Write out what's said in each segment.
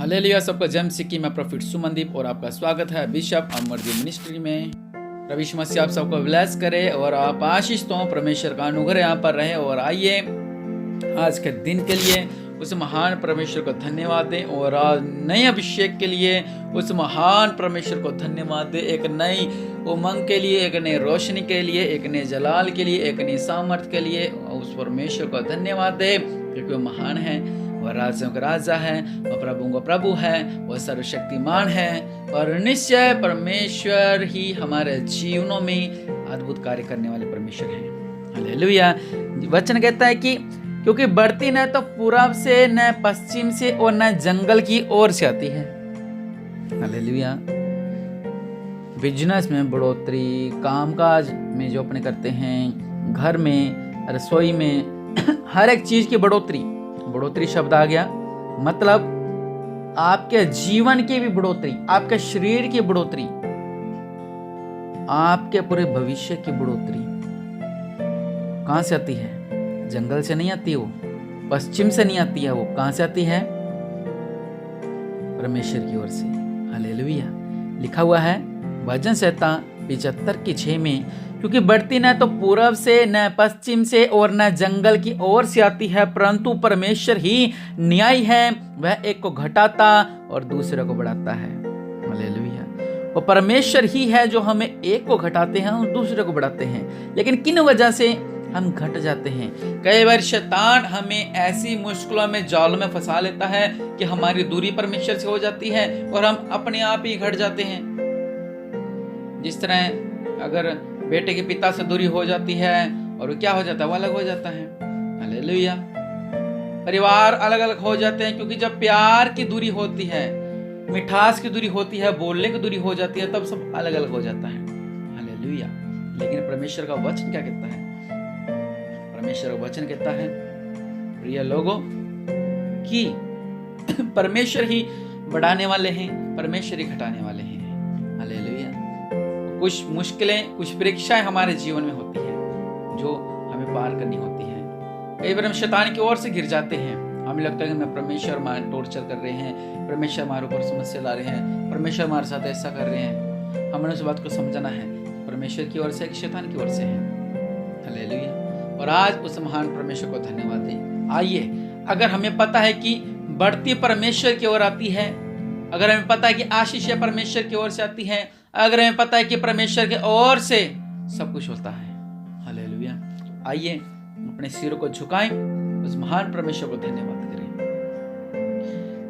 Hallelujah. सबको जय मसीह की। मैं प्रॉफिट सुमनदीप और आपका स्वागत है बिशप अमरदीप मिनिस्ट्री में। प्रभु यीशु मसीह आप सबको ब्लेस करे और आप आशीष तो परमेश्वर का अनुग्रह यहाँ पर रहे। और आइए आज के दिन के लिए उस महान परमेश्वर को धन्यवाद दें और आज नए अभिषेक के लिए उस महान परमेश्वर को धन्यवाद दें। एक नई उमंग के लिए, एक नई रोशनी के लिए, एक नए जलाल के लिए, एक नई सामर्थ के लिए उस परमेश्वर को धन्यवाद दें, क्योंकि वो महान है, वह राजाओं का राजा है, वह प्रभुओं का प्रभु है, वह सर्वशक्तिमान है। और निश्चय परमेश्वर ही हमारे जीवनों में अद्भुत कार्य करने वाले परमेश्वर हैं। हालेलुया। वचन कहता है कि क्योंकि बढ़ती न तो पूरब से, न पश्चिम से और न जंगल की ओर से आती है। हालेलुया। बिजनेस में बढ़ोतरी, कामकाज में जो अपने करते हैं, घर में, रसोई में, हर एक चीज की बढ़ोतरी शब्द आ गया, मतलब आपके जीवन की भी बढ़ोतरी, आपके शरीर की बढ़ोतरी, आपके पूरे भविष्य की बढ़ोतरी कहां से आती है? जंगल से नहीं आती, वो पश्चिम से नहीं आती है, वो कहां से आती है? परमेश्वर की ओर से। हालेलुया। लिखा हुआ है भजन संहिता 75 की 6 में, क्योंकि बढ़ती न तो पूरब से, न पश्चिम से और न जंगल की ओर से आती है, परंतु परमेश्वर ही न्यायी है, वह एक को घटाता और दूसरे को बढ़ाता है। हालेलुया। वो परमेश्वर ही है जो हमें एक को घटाते हैं और दूसरे को बढ़ाते हैं। लेकिन किन वजह से हम घट जाते हैं? कई बार शैतान हमें ऐसी मुश्किलों में, जाल में फंसा लेता है कि हमारी दूरी परमेश्वर से हो जाती है और हम अपने आप ही घट जाते हैं। जिस तरह अगर बेटे के पिता से दूरी हो जाती है और वो क्या हो जाता है? वो अलग हो जाता है। हालेलुया। परिवार अलग अलग हो जाते हैं, क्योंकि जब प्यार की दूरी होती है, मिठास की दूरी होती है, बोलने की दूरी हो जाती है, तब सब अलग अलग हो जाता है। हालेलुया। लेकिन परमेश्वर का वचन क्या कहता है? परमेश्वर का वचन कहता है, प्रिय लोगों, कि परमेश्वर ही बढ़ाने वाले हैं, परमेश्वर ही घटाने वाले हैं। हालेलुया। कुछ मुश्किलें, कुछ परीक्षाएं हमारे जीवन में होती हैं जो हमें पार करनी होती हैं। कई बार हम शैतान की ओर से घिर जाते हैं। हमें लगता है कि हमें परमेश्वर हमारे टॉर्चर कर रहे हैं, परमेश्वर हमारे ऊपर समस्या ला रहे हैं, परमेश्वर हमारे साथ ऐसा कर रहे हैं। हमें उस बात को समझना है, परमेश्वर की ओर से, शैतान की ओर से है। हालेलुया। और आज उस महान परमेश्वर को धन्यवाद दें। आइए, अगर हमें पता है कि बढ़ती परमेश्वर की ओर आती है, अगर हमें पता है कि आशीष परमेश्वर की ओर से आती है, अगर हमें पता है कि परमेश्वर की ओर से सब कुछ होता है। हालेलुया। आइए अपने सिरों को झुकाएं, उस महान परमेश्वर को धन्यवाद करें।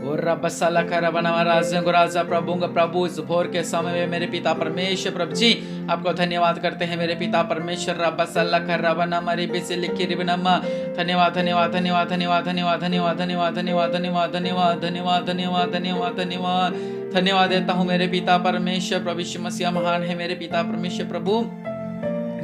और रब सल्ला कर बनवा राजा प्रभुंगा प्रभु, इस भोर के समय में मेरे पिता परमेश्वर प्रभु जी आपको धन्यवाद करते हैं। मेरे पिता परमेश्वर रब सल्ला कर बना मरी बिसे लिखी रिबनमा। धन्यवाद धन्यवाद धन्यवाद धन्यवाद धन्यवाद धन्यवाद धन्यवाद धन्यवाद धन्यवाद धन्यवाद धन्यवाद धन्यवाद धन्यवाद धन्यवाद धन्यवाद देता हूँ मेरे पिता परमेश्वर प्रभु यीशु मसीह महान है। मेरे पिता परमेश्वर प्रभु,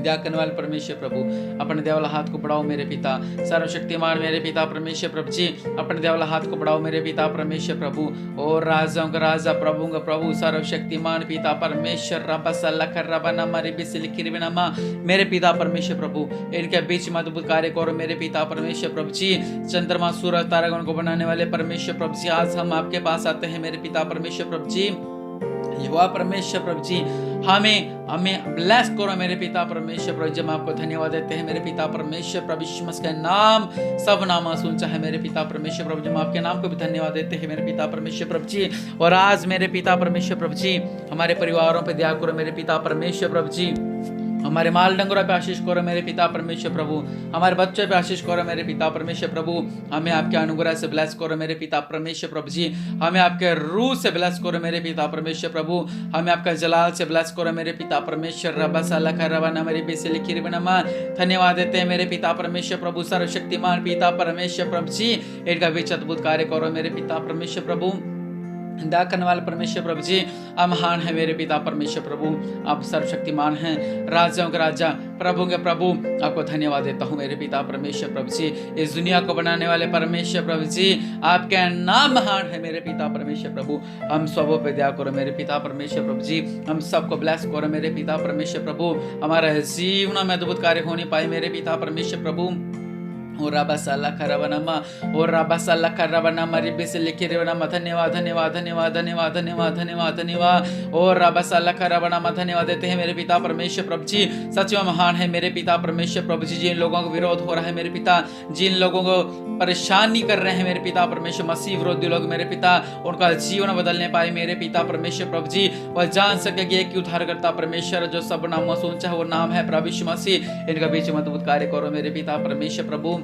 दया करने वाले परमेश्वर प्रभु, अपने देवला हाथ को बढ़ाओ मेरे पिता सर्वशक्तिमान। मेरे पिता परमेश्वर प्रभु जी अपने देवला हाथ को बढ़ाओ मेरे पिता परमेश्वर प्रभु। और राजाओं का राजा, प्रभु का प्रभु, सर्वशक्तिमान पिता परमेश्वर रब सल्ला कर बना मरी बिस लिखी रिबनमा। मेरे पिता परमेश्वर प्रभु, इनके बीच में अद्भुत कार्य करो मेरे पिता परमेश्वर प्रभु जी। चंद्रमा सूरज तारागण को बनाने वाले परमेश्वर प्रभु जी, आज हम आपके पास आते हैं मेरे पिता परमेश्वर प्रभु जी। यहोवा परमेश्वर प्रभु जी, हमें ब्लेस करो मेरे पिता परमेश्वर प्रभु जी। हम आपको धन्यवाद देते हैं मेरे पिता परमेश्वर प्रभु यीशु मसीह का नाम सब नाम ऊंचा है मेरे पिता परमेश्वर प्रभु जी। हम आपके नाम को भी धन्यवाद देते हैं मेरे पिता परमेश्वर प्रभु जी। और आज मेरे पिता परमेश्वर प्रभु जी हमारे परिवारों पे दया करो मेरे पिता परमेश्वर प्रभु जी। हमारे माल डंगरों पे आशीष करो मेरे पिता परमेश्वर प्रभु, हमारे बच्चों पे आशीष करो मेरे पिता परमेश्वर प्रभु। हमें आपके अनुग्रह से ब्लेस करो मेरे पिता परमेश्वर प्रभु जी। हमें आपके रूह से ब्लेस करो मेरे पिता परमेश्वर प्रभु। हमें आपका जलाल से ब्लेस करो मेरे पिता परमेश्वर रब्बा सल्ला कर रवाना मेरे बेसे लिखी रिबनमा। धन्यवाद देते हैं मेरे पिता परमेश्वर प्रभु, सर्वशक्तिमान पिता परमेश्वर प्रभु जी। इनका बीच अद्भुत कार्य करो मेरे पिता परमेश्वर प्रभु। दया करने वाले परमेश्वर प्रभु जी, आप महान है मेरे पिता परमेश्वर प्रभु, आप सर्वशक्तिमान हैं, राजाओं के राजा, प्रभु के प्रभु। आपको धन्यवाद देता हूँ मेरे पिता परमेश्वर प्रभु जी। इस दुनिया को बनाने वाले परमेश्वर प्रभु जी, आपका नाम महान है मेरे पिता परमेश्वर प्रभु। हम सबों पे दया करो मेरे पिता परमेश्वर प्रभु जी। हम सबको ब्लेस करो मेरे पिता परमेश्वर प्रभु। हमारे जीवन में अद्भुत कार्य होने पाए मेरे पिता परमेश्वर प्रभु। और राबासाला खराबनामा और राबासाला खराबनामा रिबिस लिखे रेवनामा धन्यवाद धन्यवाद धन्यवाद धन्यवाद धन्यवाद धन्यवाद धन्यवाद और राबासाला खराबनामा धन्यवाद देते हैं मेरे पिता परमेश्वर प्रभु जी। सच में महान है मेरे पिता परमेश्वर प्रभु जी। जिन लोगों को विरोध हो रहा है मेरे पिता, जिन लोगों को परेशानी कर रहे हैं मेरे पिता परमेश्वर, मसीह विरोधी लोग मेरे पिता, उनका जीवन बदलने पाए मेरे पिता परमेश्वर प्रभु जी। वह जान सके कि एक उद्धारकर्ता परमेश्वर जो सब नामों से ऊंचा है वो नाम है प्रभु यीशु मसीह। इनका बीच में अद्भुत कार्य करो मेरे पिता परमेश्वर प्रभु।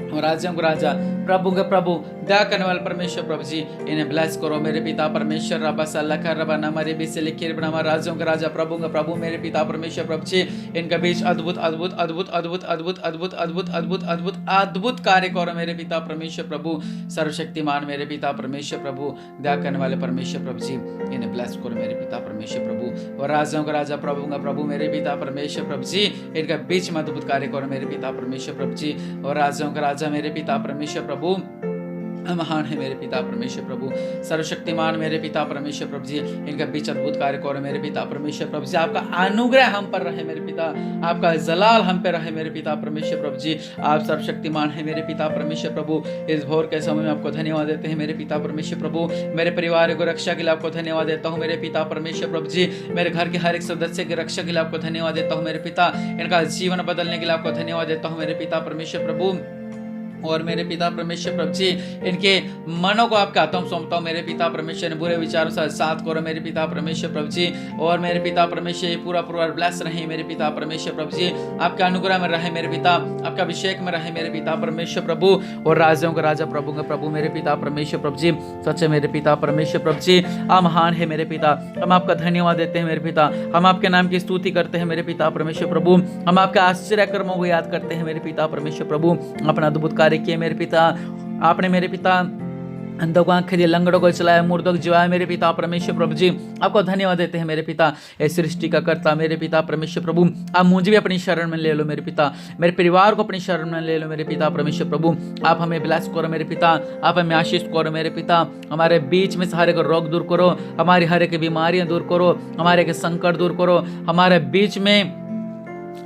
और राजाओं को राजा, प्रभु के प्रभु, दया करने वाले परमेश्वर प्रभु जी, इन्हें ब्लेस करो मेरे पिता परमेश्वर। रबा सल्ला कर रबा नामा रेबी से लिखे बना राजाओं का राजा, प्रभु का प्रभु मेरे पिता परमेश्वर प्रभु जी। इनके बीच अद्भुत अद्भुत अद्भुत अद्भुत अद्भुत अद्भुत अद्भुत अद्भुत अद्भुत अद्भुत कार्य करो मेरे पिता परमेश्वर प्रभु। सर्वशक्तिमान मेरे पिता परमेश्वर प्रभु, दया करने वाले परमेश्वर प्रभु जी, इन्हें ब्लेस करो मेरे पिता परमेश्वर प्रभु। और राजाओं का राजा, प्रभु का प्रभु मेरे पिता परमेश्वर प्रभु जी, इनके बीच में अद्भुत कार्य करो मेरे पिता परमेश्वर प्रभु जी। और राजाओं का राजा मेरे पिता परमेश्वर प्रभु, महान है मेरे पिता परमेश्वर प्रभु, सर्वशक्तिमान मेरे पिता परमेश्वर प्रभु जी। इनका बीच अद्भुत कार्य करो मेरे पिता परमेश्वर प्रभु जी। आपका अनुग्रह हम पर रहे मेरे पिता, आपका जलाल हम पे रहे मेरे पिता परमेश्वर प्रभु जी। आप सर्वशक्तिमान है मेरे पिता परमेश्वर प्रभु। इस भोर के समय में आपको धन्यवाद देते हैं मेरे पिता परमेश्वर प्रभु। मेरे परिवार को रक्षा के लिए आपको धन्यवाद देता हूँ मेरे पिता परमेश्वर प्रभु जी। मेरे घर के हर एक सदस्य की रक्षा के लिए आपको धन्यवाद देता हूँ मेरे पिता। इनका जीवन बदलने के लिए आपको धन्यवाद देता हूँ मेरे पिता परमेश्वर प्रभु। और मेरे पिता परमेश्वर प्रभु जी, इनके मनों को आपके हाथों में सौंपता हूँ मेरे पिता परमेश्वर। ने बुरे विचारों से साथ करो मेरे पिता परमेश्वर प्रभु जी। और मेरे पिता परमेश्वर पूरा पूरा ब्लेस रहे मेरे पिता परमेश्वर प्रभु जी। आपके अनुग्रह में रहे मेरे पिता, आपका अभिषेक में रहे मेरे पिता परमेश्वर प्रभु। और राजाओं का राजा, प्रभु का प्रभु मेरे पिता परमेश्वर प्रभु जी। सच्चे मेरे पिता परमेश्वर प्रभु जी, आप महान है मेरे पिता। हम आपका धन्यवाद देते हैं मेरे पिता। हम आपके नाम की स्तुति करते हैं मेरे पिता परमेश्वर प्रभु। हम आपके आश्चर्य कर्मों को याद करते हैं मेरे पिता परमेश्वर प्रभु। अपना अद्भुत कार्य किए मेरे पिता। आपने मेरे पिता अंधों को आंखें दी, लंगड़ों को चलाया, मुर्दों को जिवाया मेरे पिता परमेश्वर प्रभु जी। आपको धन्यवाद देते हैं मेरे पिता। इस सृष्टि का कर्ता मेरे पिता परमेश्वर प्रभु, आप मुझे भी अपनी शरण में ले लो मेरे पिता। मेरे परिवार को अपनी शरण में ले लो मेरे पिता परमेश्वर प्रभु। आप हमें ब्लेस करो मेरे पिता, आप हमें आशीष करो मेरे पिता। हमारे बीच में से हर एक रोग दूर करो, हमारी हर एक बीमारियां दूर करो, हमारे एक संकट दूर करो। हमारे बीच में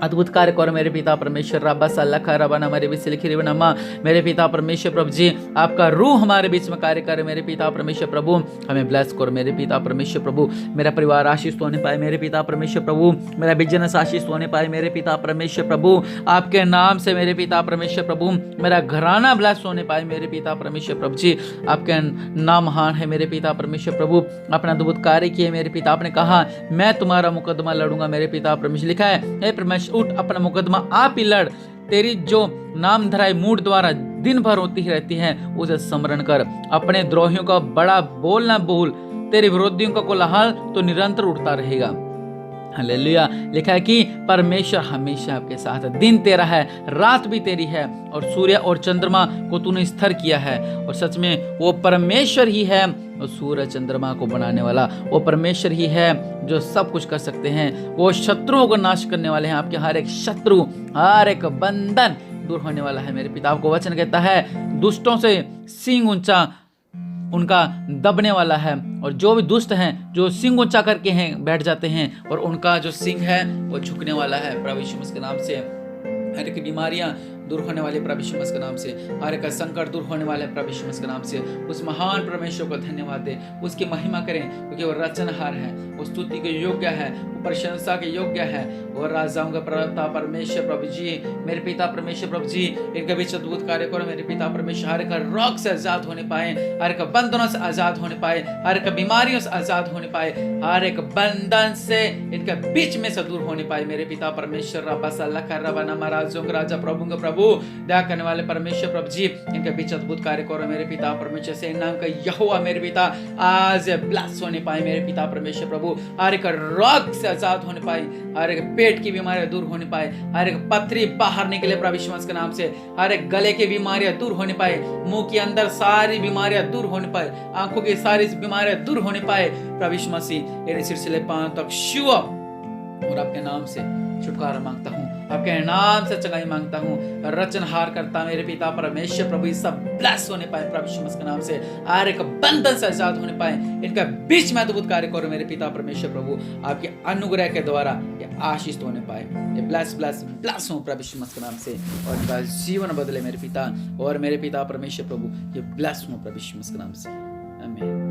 अद्भुत कार्य करो मेरे पिता परमेश्वर। रब्बा सल्लखा रबाना मेरे बीच लिखी रिबनमा मेरे पिता परमेश्वर प्रभु जी। आपका रूह हमारे बीच में कार्य करे मेरे पिता परमेश्वर प्रभु। हमें ब्लेस करो मेरे पिता परमेश्वर प्रभु। मेरा परिवार आशीष होने पाए मेरे पिता परमेश्वर प्रभु। मेरा बिजनेस आशीष होने पाए मेरे पिता परमेश्वर प्रभु। आपके नाम से मेरे पिता परमेश्वर प्रभु। मेरा घराना ब्लेस होने पाए मेरे पिता परमेश्वर प्रभु जी। आपके नाम महान है मेरे पिता परमेश्वर प्रभु। अपना अद्भुत कार्य किए मेरे पिता। आपने कहा मैं तुम्हारा मुकदमा लड़ूंगा मेरे पिता परमेश्वर। लिखा है हे परमेश्वर उठ अपना मुकदमा आप ही लड़, तेरी जो नाम धराई मूठ द्वारा दिन भर होती ही रहती है उसे स्मरण कर। अपने द्रोहियों का बड़ा बोल ना बोल, तेरे विरोधियों का कोलाहल तो निरंतर उठता रहेगा। हालेलुया। लिखा है कि परमेश्वर हमेशा आपके साथ है। दिन तेरा है, रात भी तेरी है, और सूर्य और चंद्रमा को तूने स्थिर किया है। और सच में वो परमेश्वर ही है, और सूर्य चंद्रमा को बनाने वाला वो परमेश्वर ही है जो सब कुछ कर सकते हैं। वो शत्रुओं को नाश करने वाले हैं। आपके हर एक शत्रु, हर एक बंधन दूर होने वाला है मेरे पिता। आपको वचन कहता है दुष्टों से सींग ऊंचा उनका दबने वाला है, और जो भी दुष्ट हैं जो सिंग ऊंचा करके हैं बैठ जाते हैं, और उनका जो सिंग है वो झुकने वाला है प्रभु यीशु मसीह के नाम से। हर एक बीमारियां दूर होने वाले प्रभु यीशु मसीह के नाम से, हर एक संकट दूर होने वाले प्रभु यीशु मसीह के नाम से। उस महान परमेश्वर को धन्यवाद दे, उसकी महिमा करें, क्योंकि वो रचनहार है, वो स्तुति के योग्य है, वो प्रशंसा के योग्य है। और राजाओं का प्रभुता परमेश्वर प्रभु जी, मेरे पिता परमेश्वर प्रभु जी, इनके बीच अद्भुत कार्य करो मेरे पिता परमेश्वर। हर एक रोग से आजाद होने पाए, हर एक बंधनों से आजाद होने पाए, हर एक बीमारियों से आजाद होने पाए, हर एक बंधन से इनके बीच में से दूर होने पाए मेरे पिता परमेश्वर। रब्बा सल्लखा रबाना महाराजों का राजा, प्रभु का प्रभु, दया करने वाले परमेश्वर प्रभु जी, इनके बीच अद्भुत कार्य करो मेरे पिता परमेश्वर। से नाम का यहोवा मेरे पिता आज ब्लेस होने पाए मेरे पिता परमेश्वर प्रभु। हर एक रोग से आजाद होने पाए, हर एक पेट की बीमारियां दूर होने पाए, हर एक पथरी बाहर निकले प्रभु यीशु मसीह के नाम से, हर एक गले की बीमारियां दूर होने पाए, मुंह के अंदर सारी बीमारियां दूर होने पाए, आंखों की सारी बीमारियां दूर होने पाए प्रभु यीशु मसीह। मेरे सिर से ले पांव तक छुओ, और आपके नाम से छुटकारा मांगता हूँ। आपके नाम से चंगाई मांगता हूँ। रचनहार करता मेरे पिता परमेश्वर प्रभु, ये सब ब्लेस होने पाए प्रभु यीशु मसीह के नाम से, हर एक बंधन से आजाद होने पाए, इनका बीच में अद्भुत कार्य करो मेरे पिता परमेश्वर प्रभु, आपके अनुग्रह के द्वारा ये आशीष होने पाए। ये ब्लेस ब्लेस ब्लेस हो प्रभु यीशु मसीह के नाम से, और इनका जीवन बदले मेरे पिता, और मेरे पिता परमेश्वर प्रभु ये ब्लेस हो प्रभु यीशु मसीह के नाम से, आमीन।